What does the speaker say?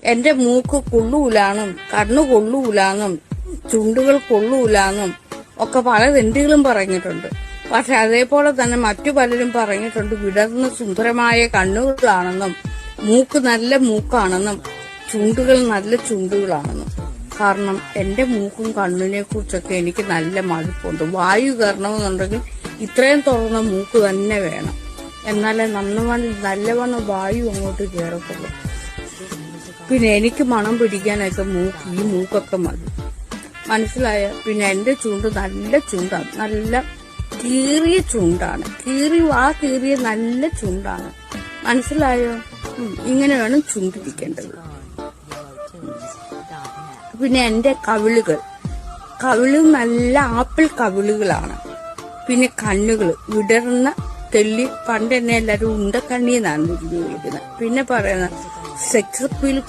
എന്റെ മൂക്ക് കൊള്ളൂലാന്നും കണ്ണു കൊള്ളൂലാന്നും ചുണ്ടുകൾ കൊള്ളൂലാന്നും ഒക്കെ പല തെണ്ടികളും പറഞ്ഞിട്ടുണ്ട്. പക്ഷെ അതേപോലെ തന്നെ മറ്റു പലരും പറഞ്ഞിട്ടുണ്ട് വിടർന്ന സുന്ദരമായ കണ്ണുകളാണെന്നും മൂക്ക് നല്ല മൂക്കാണെന്നും ചുണ്ടുകൾ നല്ല ചുണ്ടുകളാണെന്നും. കാരണം എന്റെ മൂക്കും കണ്ണിനെ കുറിച്ചൊക്കെ എനിക്ക് നല്ല മടുപ്പുണ്ട്. വായു കയറണമെന്നുണ്ടെങ്കിൽ ഇത്രയും തുറന്ന മൂക്ക് തന്നെ വേണം, എന്നാലേ നല്ലവണ്ണം വായു അങ്ങോട്ട് കയറത്തുള്ളൂ. പിന്നെ എനിക്ക് മണം പിടിക്കാനൊക്കെ ഈ മൂക്കൊക്കെ മതി, മനസ്സിലായ? പിന്നെ എന്റെ ചുണ്ട് നല്ല ചുണ്ടാണ്, നല്ല കീറിയ ചുണ്ടാണ്, കീറിയ നല്ല ചുണ്ടാണ്, മനസ്സിലായോ? ഇങ്ങനെ വേണം ചുണ്ടിരിക്കേണ്ടത്. പിന്നെ എന്റെ കവിളും നല്ല ആപ്പിൾ കവിളുകളാണ്. പിന്നെ കണ്ണുകൾ വിടർന്ന തെല്ലി, പണ്ട് തന്നെ എല്ലാരും ഉണ്ടക്കണ്ണി എന്നാണ് വിളിക്കുന്നത്. പിന്നെ പറയുന്ന സെക്സ് അപ്പീൽ